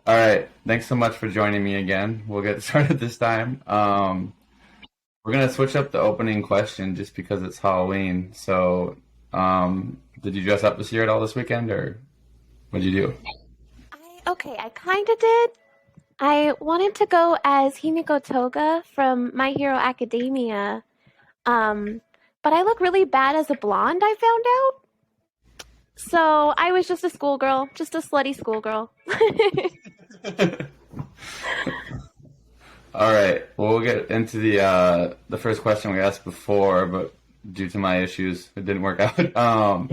All right. Thanks so much for joining me again. We'll get started this time. We're gonna switch up the opening question just because it's Halloween. So, did you dress up this year at all this weekend, or what did you do? I kind of did. I wanted to go as Himiko Toga from My Hero Academia, um, but I look really bad as a blonde, I found out. So I was just a schoolgirl, just a slutty schoolgirl. All right. Well, we'll get into the first question we asked before, but due to my issues, it didn't work out.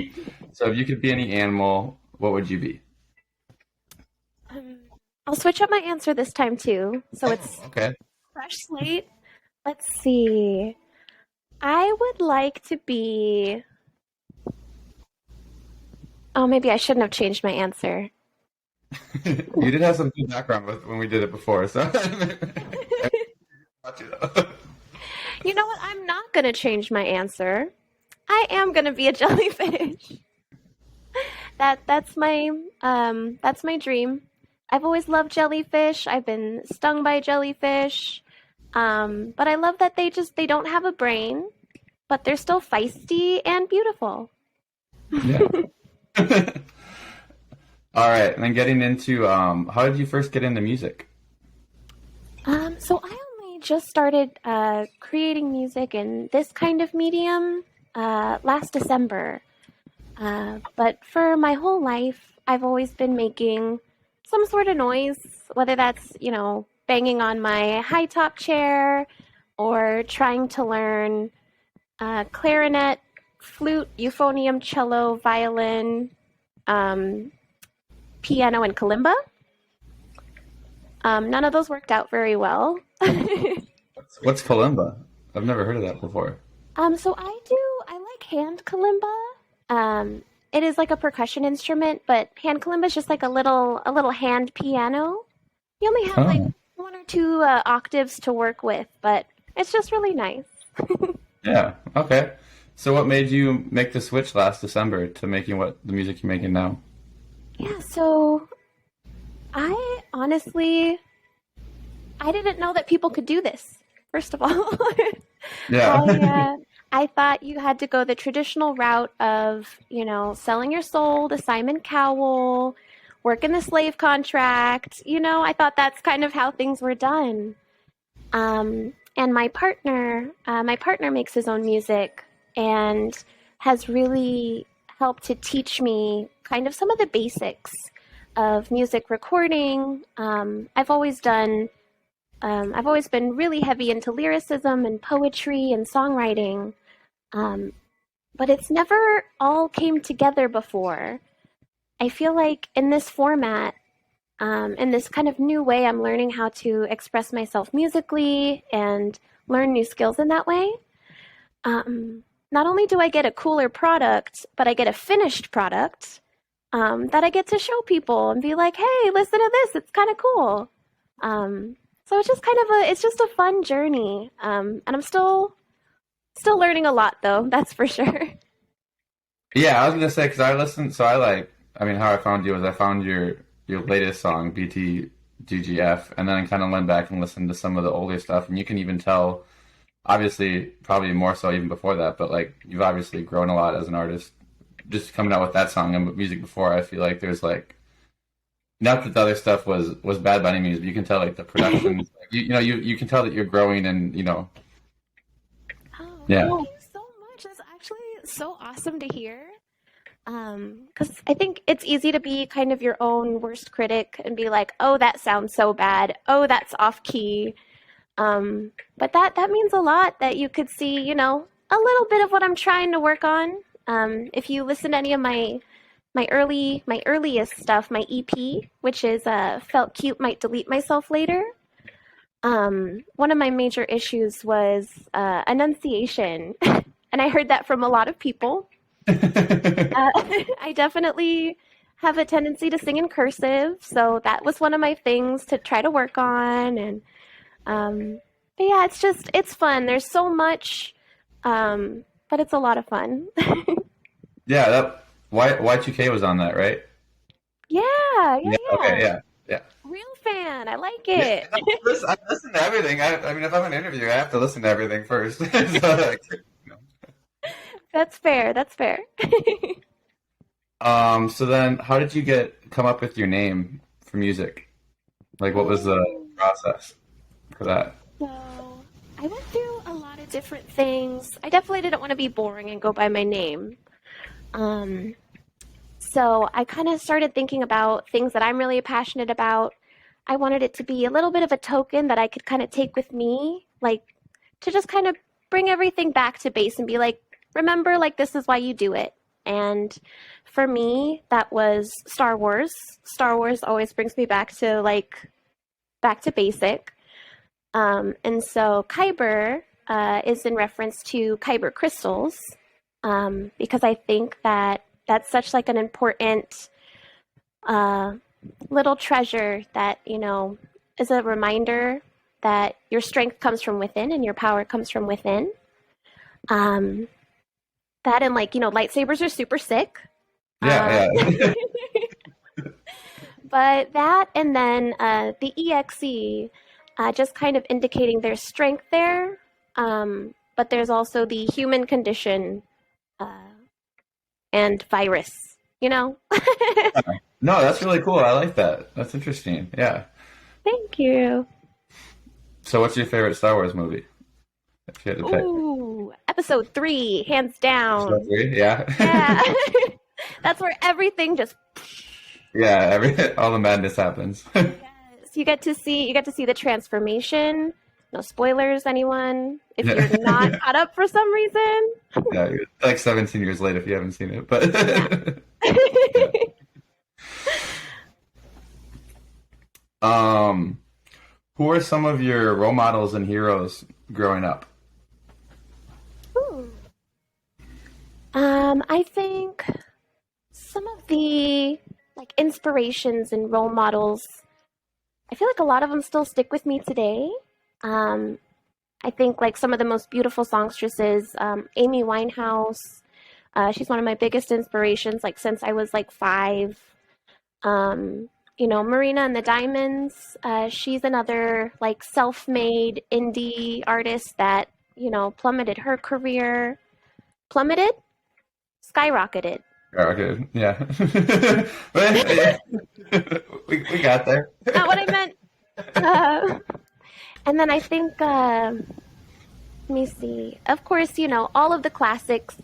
So if you could be any animal, what would you be? Um, I'll switch up my answer this time too, so it's Okay. fresh slate. Let's see. I would like to be. Oh, maybe I shouldn't have changed my answer. You did have some good background with when we did it before, so Got you though. You know what? I'm not gonna change my answer. I am gonna be a jellyfish. That's my dream. I've always loved jellyfish. I've been stung by jellyfish. But I love that they don't have a brain, but they're still feisty and beautiful. Yeah. All right, and then getting into how did you first get into music? So I only just started creating music in this kind of medium last December. But for my whole life, I've always been making some sort of noise, whether that's, banging on my high top chair or trying to learn clarinet, flute, euphonium, cello, violin, um, piano, and kalimba. None of those worked out very well. What's kalimba? I've never heard of that before. So I like hand kalimba. It is like a percussion instrument, but hand kalimba is just like a little hand piano. You only have like Oh, one or two octaves to work with, but it's just really nice. yeah. Okay. So what made you make the switch last December to making what the music you're making now? Yeah, so I honestly I didn't know that people could do this. First of all, Yeah. I I thought you had to go the traditional route of, selling your soul to Simon Cowell, working the slave contract. I thought that's kind of how things were done. And my partner makes his own music and has really helped to teach me kind of some of the basics of music recording. I've always been really heavy into lyricism and poetry and songwriting, um, but it's never all came together before. I feel like in this format, in this kind of new way, I'm learning how to express myself musically and learn new skills in that way. Not only do I get a cooler product, but I get a finished product that I get to show people and be like, "Hey, listen to this. It's kind of cool." So it's just it's just a fun journey, and I'm still learning a lot, though. That's for sure. Yeah, I was gonna say because I listened, so I like. I mean, how I found you was I found your latest song, BTGGF, and then I kind of went back and listened to some of the older stuff, and you can even tell, obviously, probably more so even before that, but like you've obviously grown a lot as an artist, just coming out with that song and music before. I feel like there's like not that the other stuff was bad by any means, but you can tell like the production, like, you can tell that you're growing, and Oh, yeah, thank you so much. That's actually so awesome to hear. Because I think it's easy to be kind of your own worst critic and be like, "Oh, that sounds so bad. Oh, that's off key." But that means a lot that you could see, a little bit of what I'm trying to work on. If you listen to any of my earliest stuff, my EP, which is felt cute, might delete myself later. One of my major issues was enunciation, and I heard that from a lot of people. I definitely have a tendency to sing in cursive, so that was one of my things to try to work on. And but yeah, it's fun. There's so much, but it's a lot of fun. yeah. That Y2K was on that, right? Yeah, yeah, Yeah. Okay. yeah. Yeah. Yeah. Really? fan. I like Yeah, it. I listen to everything. I mean, if I'm in an interview, I have to listen to everything first. So, like, you That's fair. That's fair. so then how did you come up with your name for music? Like, what was the Oh, process for that? so I went through a lot of different things. I definitely didn't want to be boring and go by my name. Um, so I kind of started thinking about things that I'm really passionate about. I wanted it to be a little bit of a token that I could kind of take with me, like to just kind of bring everything back to base and be like, remember, like, this is why you do it. And for me, that was Star Wars. Star Wars always brings me back to back to basic. And so Kyber is in reference to Kyber crystals, because I think that that's such like an important uh, little treasure that, is a reminder that your strength comes from within and your power comes from within. Um, that and like, lightsabers are super sick. Uh, Yeah, yeah. but that and then the EXE, just kind of indicating there's strength there. But there's also the human condition uh, and virus, you know? No, that's really cool. I like that. That's interesting. Yeah. Thank you. So, what's your favorite Star Wars movie? If you had to pick. Ooh, episode 3, hands Episode down. 3? Yeah. Yeah. That's where everything just Yeah, all the madness happens. yes, you get to see the transformation. No spoilers, anyone. If Yeah. you're not caught up for some reason. Yeah, like 17 years late if you haven't seen it. But Yeah. um, who are some of your role models and heroes growing up? Ooh. I think some of the like inspirations and role models, I feel like a lot of them still stick with me today. Um, I think like some of the most beautiful songstresses, Amy Winehouse. She's one of my biggest inspirations, like since I was like 5. Marina and the Diamonds. She's another like self-made indie artist that plummeted her career. Plummeted, skyrocketed. Oh, okay, yeah. But, yeah. We got there. Not what I meant. And then I think, let me see. Of course, all of the classics.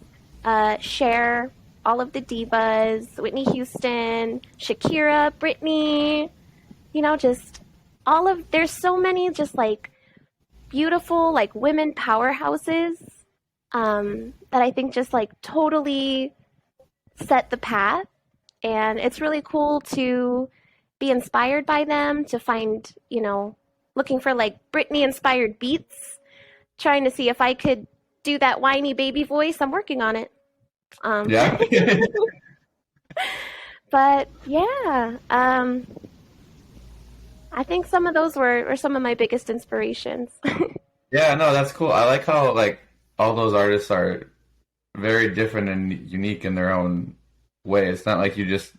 Cher, all of the divas, Whitney Houston, Shakira, Britney. Just all of. There's so many just like beautiful like women powerhouses, that I think just like totally set the path, and it's really cool to be inspired by them, to find, looking for like Britney inspired beats, trying to see if I could do that whiny baby voice. I'm working on it. Yeah. But yeah, I think some of those were some of my biggest inspirations. Yeah, no, that's cool. I like how like all those artists are very different and unique in their own way. It's not like you just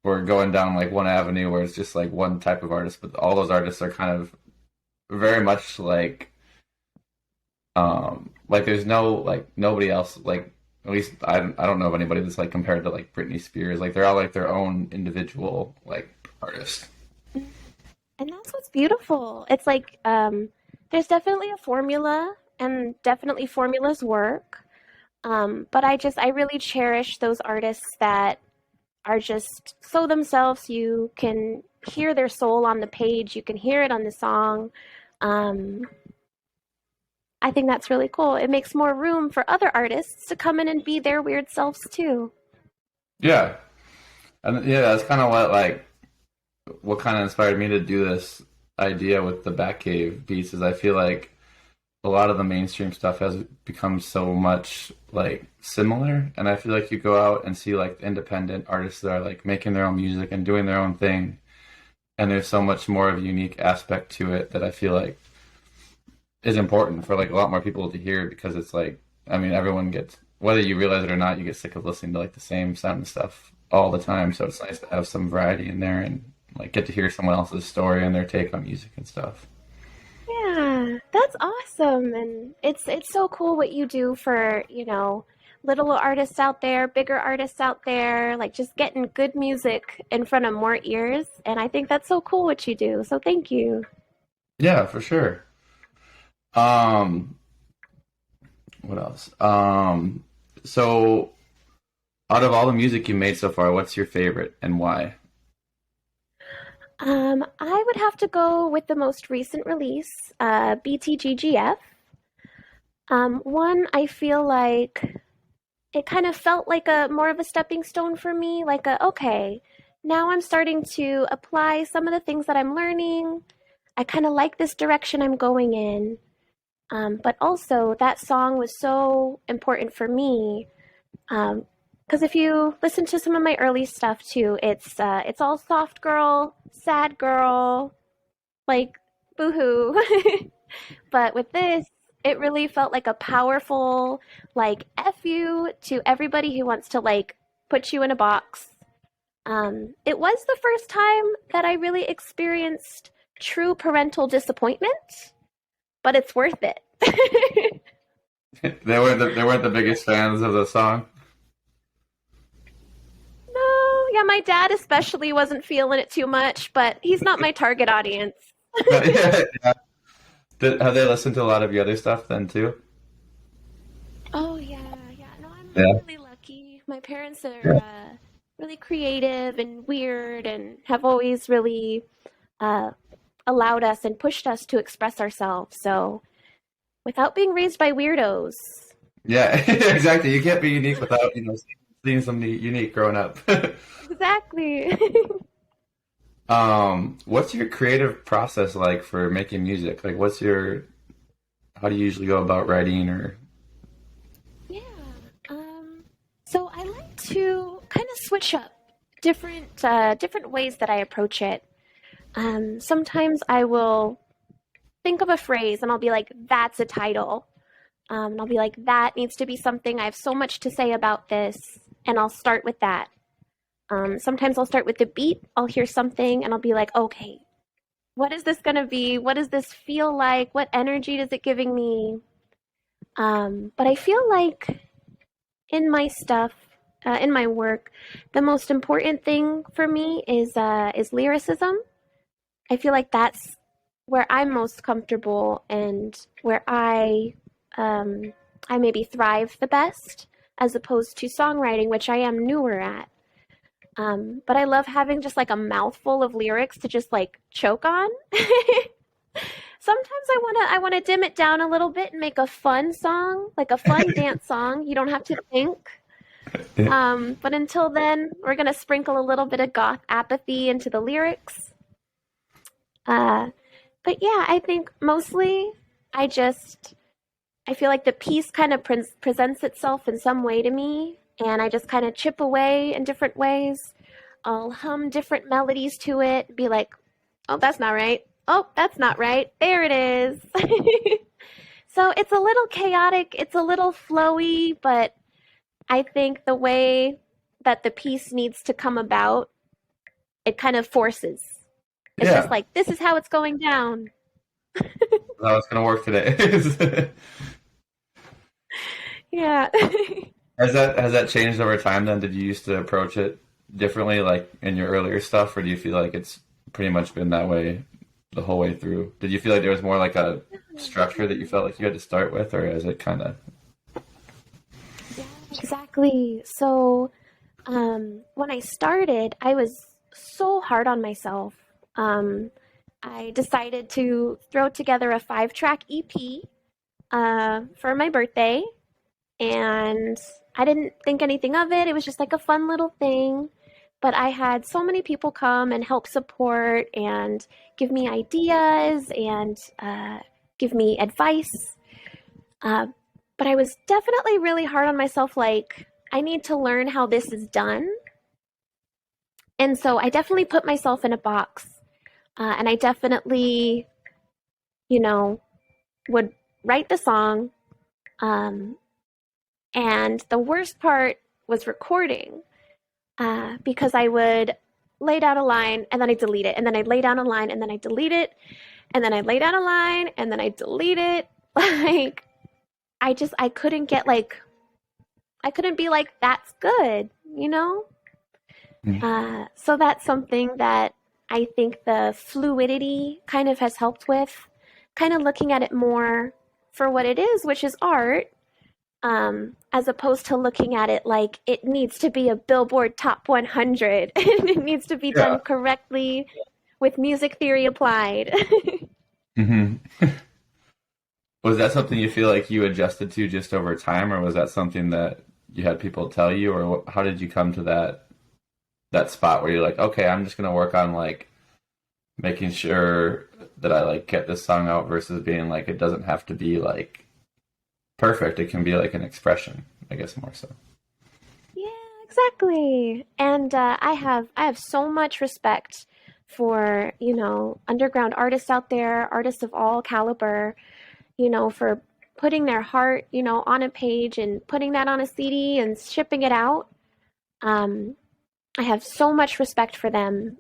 were going down like one avenue where it's just like one type of artist, but all those artists are kind of very much like there's no like nobody else like at least I don't know of anybody that's like compared to like Britney Spears. Like they're all like their own individual like artists. And that's what's beautiful. It's like there's definitely a formula, and definitely formulas work. But I really cherish those artists that are just so themselves. You can hear their soul on the page. You can hear it on the song. Um, I think that's really cool. It makes more room for other artists to come in and be their weird selves too. Yeah. And yeah, that's kind of what kind of inspired me to do this idea with the Batcave Beats is I feel like a lot of the mainstream stuff has become so much like similar, and I feel like you go out and see like independent artists that are like making their own music and doing their own thing, and there's so much more of a unique aspect to it that I feel like is important for like a lot more people to hear, because it's like, I mean, everyone gets, whether you realize it or not, you get sick of listening to like the same sound and stuff all the time, so it's nice to have some variety in there, and like get to hear someone else's story and their take on music and stuff. Yeah, that's awesome. And it's so cool what you do for, little artists out there, bigger artists out there, like just getting good music in front of more ears. And I think that's so cool what you do. So thank you. Yeah, for sure. Um, what else? So out of all the music you made so far, what's your favorite and why? I would have to go with the most recent release, BTGGF. One, I feel like it kind of felt like a more of a stepping stone for me, like okay, now I'm starting to apply some of the things that I'm learning. I kind of like this direction I'm going in. But also that song was so important for me. Because if you listen to some of my early stuff too, it's all soft girl, sad girl, like boohoo. But with this, it really felt like a powerful, like, F you to everybody who wants to, like, put you in a box. It was the first time that I really experienced true parental disappointment, but it's worth it. They weren't the biggest fans of the song. No, yeah, my dad especially wasn't feeling it too much, but he's not my target audience. But yeah. Have they listened to a lot of your other stuff then too? Oh yeah, yeah. No, I'm Yeah. really lucky. My parents are Yeah. really creative and weird, and have always really uh, allowed us and pushed us to express ourselves. So without being raised by weirdos. Yeah, exactly. You can't be unique without, seeing something unique growing up. Exactly. What's your creative process like for making music? Like, how do you usually go about writing or? Yeah. Um, so I like to kind of switch up different ways that I approach it. Sometimes I will think of a phrase and I'll be like, "That's a title." And I'll be like, "That needs to be something. I have so much to say about this," and I'll start with that. Sometimes I'll start with the beat. I'll hear something and I'll be like, "Okay, what is this gonna be? What does this feel like? What energy is it giving me?" But I feel like in my stuff, in my work, the most important thing for me is lyricism. I feel like that's where I'm most comfortable and where I maybe thrive the best, as opposed to songwriting, which I am newer at. But I love having just like a mouthful of lyrics to just like choke on. Sometimes I wanna dim it down a little bit and make a fun song, like a fun dance song. You don't have to think. Yeah. But until then, we're gonna sprinkle a little bit of goth apathy into the lyrics. Uh, but yeah, I think mostly I just I feel like the piece kind of presents itself in some way to me, and I just kind of chip away in different ways. I'll hum different melodies to it, be like, "Oh, that's not right. Oh, that's not right. There it is." So it's a little chaotic, it's a little flowy, but I think the way that the piece needs to come about, it kind of forces. It's just Yeah, like, this is how it's going down. how it's gonna work today. Yeah. Has that changed over time then? Did you used to approach it differently, like in your earlier stuff, or do you feel like it's pretty much been that way the whole way through? Did you feel like there was more like a structure that you felt like you had to start with, or is it kind of? Yeah, exactly. So, when I started, I was so hard on myself. Um, I decided to throw together a 5-track EP for my birthday, and I didn't think anything of it. It was just like a fun little thing. But I had so many people come and help support and give me ideas and give me advice. Uh, but I was definitely really hard on myself. Like, I need to learn how this is done. And so I definitely put myself in a box. And I definitely, you know, would write the song. Um, and the worst part was recording because I would lay down a line and then I delete it. And then I'd lay down a line and then I delete it. And then I'd lay down a line and then I delete it. Like, I couldn't get like, I couldn't be like, that's good, you know? So that's something that I think the fluidity kind of has helped with, kind of looking at it more for what it is, which is art, as opposed to looking at it like it needs to be a Billboard Top 100 and it needs to be Yeah. done correctly with music theory applied. Hmm. Was that something you feel like you adjusted to just over time, or was that something that you had people tell you, or how did you come to that spot where you're like, okay, I'm just gonna work on like making sure that I like get this song out versus being like it doesn't have to be like perfect. It can be like an expression, I guess more so. Yeah, exactly. And I have so much respect for, underground artists out there, artists of all caliber, for putting their heart, on a page and putting that on a CD and shipping it out. Um, I have so much respect for them.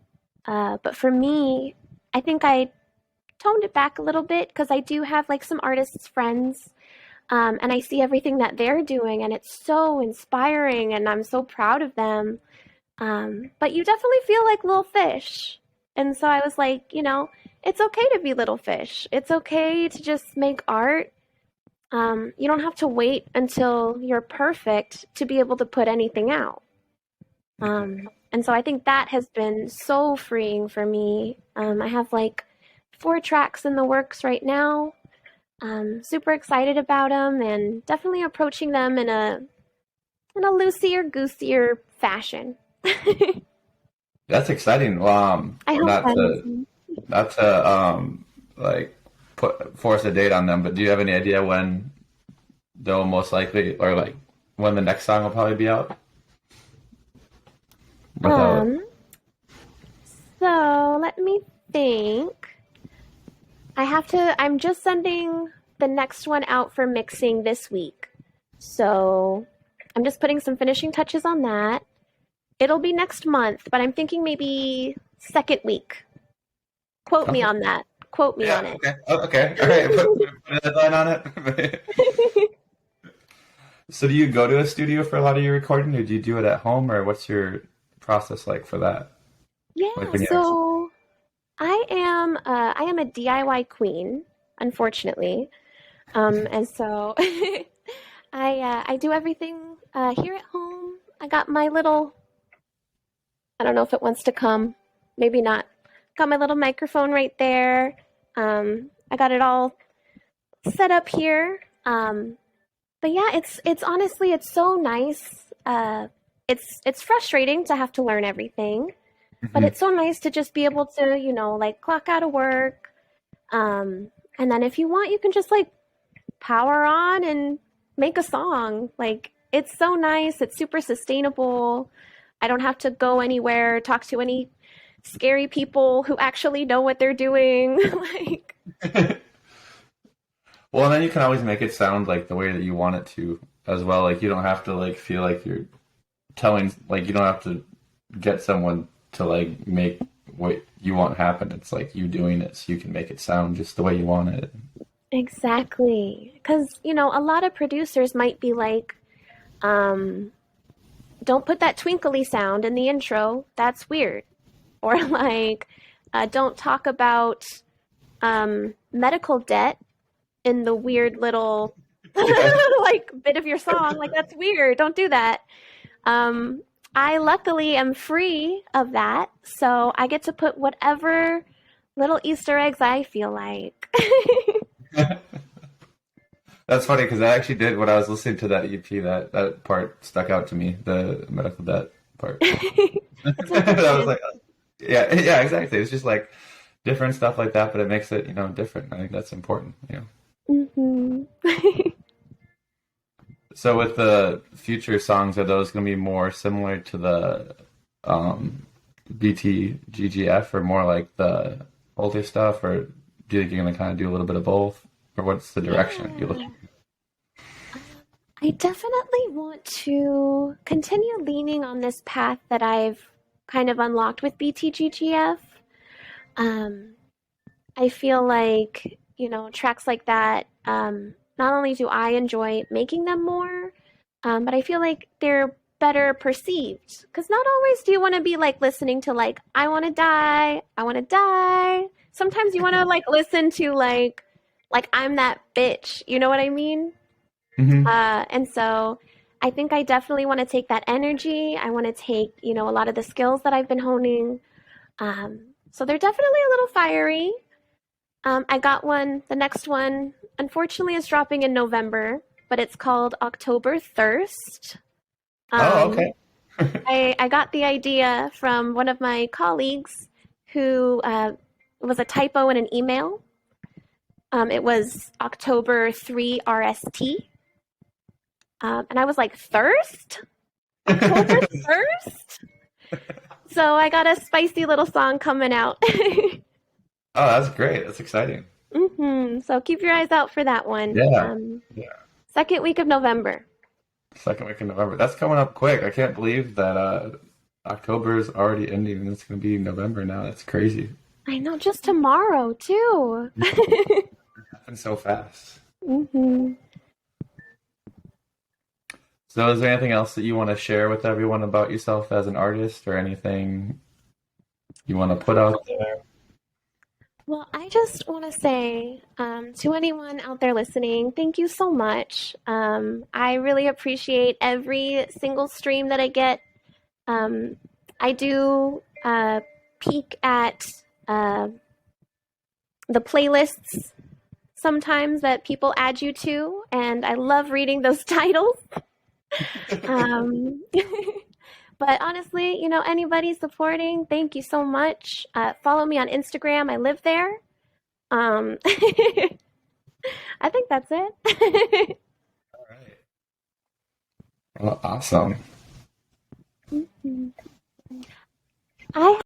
But for me, I think I toned it back a little bit because I do have like some artists friends, and I see everything that they're doing, and it's so inspiring, and I'm so proud of them. But you definitely feel like little fish. And so I was like, it's okay to be little fish. It's okay to just make art. You don't have to wait until you're perfect to be able to put anything out. And so I think that has been so freeing for me. I have like 4 tracks in the works right now. Super excited about them and definitely approaching them in a loosier, goosier fashion. That's exciting. Well, I hope not that to is. not to like force a date on them, but do you have any idea when they'll most likely, or like when the next song will probably be out? Without. Um, so let me think. I'm just sending the next one out for mixing this week. So I'm just putting some finishing touches on that. It'll be next month, but I'm thinking maybe second week. Quote me Okay. on that. Quote me on Yeah. it. Okay. Oh, okay. All right. Put a deadline on it. So do you go to a studio for a lot of your recording, or do you do it at home, or what's your process like for that? Like Yeah, when you actually. so I am a DIY queen, unfortunately. And so I do everything here at home. I got my little, I don't know if it wants to come, maybe not. Got my little microphone right there. I got it all set up here. But yeah, it's honestly it's so nice. It's frustrating to have to learn everything, but Mhm. it's so nice to just be able to, like clock out of work. And then if you want, you can just like power on and make a song. Like it's so nice. It's super sustainable. I don't have to go anywhere, talk to any scary people who actually know what they're doing. Like, Well, and then you can always make it sound like the way that you want it to as well. Like you don't have to like feel like you're telling, like you don't have to get someone to like make what you want happen. It's like you doing it so you can make it sound just the way you want it. exactly. Because, a lot of producers might be like, um, don't put that twinkly sound in the intro. That's weird. Or like, don't talk about medical debt in the weird little Yeah. like bit of your song. Like that's weird. Don't do that. Um, I luckily am free of that, so I get to put whatever little Easter eggs I feel like. That's funny because I actually did when I was listening to that EP. That part stuck out to me, the medical debt part. It's I was important. like, yeah, yeah, exactly. It's just like different stuff like that, but it makes it, different. I think that's important. Hmm. So with the future songs, are those going to be more similar to the um, BTGGF or more like the older stuff, or do you think you're going to kind of do a little bit of both, or what's the direction you're Yeah. looking? I definitely want to continue leaning on this path that I've kind of unlocked with BTGGF. Um, I feel like, tracks like that, not only do I enjoy making them more, but I feel like they're better perceived. Because not always do you want to be like listening to like, I want to die, I want to die. Sometimes you want to like listen to like I'm that bitch. You know what I mean? Hmm. And so I think I definitely want to take that energy. I want to take, a lot of the skills that I've been honing. So they're definitely a little fiery. I got one. The next one, unfortunately, is dropping in November, but it's called October Thirst. Oh, Um, okay. I got the idea from one of my colleagues who was a typo in an email. It was October 3 RST. And I was like, Thirst? October Thirst? So I got a spicy little song coming out. Oh, that's great. That's exciting. So keep your eyes out for that one. Yeah. Yeah. Second week of November. Second week in November. That's coming up quick. I can't believe that October is already ending and it's going to be November now. That's crazy. I know, just tomorrow too. Yeah. It happened so fast. hmm So, is there anything else that you want to share with everyone about yourself as an artist, or anything you want to put out there? Well, I just want to say to anyone out there listening, thank you so much. I really appreciate every single stream that I get. I do peek at the playlists sometimes that people add you to, and I love reading those titles. Um, but honestly, anybody supporting, thank you so much. Follow me on Instagram. I live there. I think that's it. All right. Well, awesome. I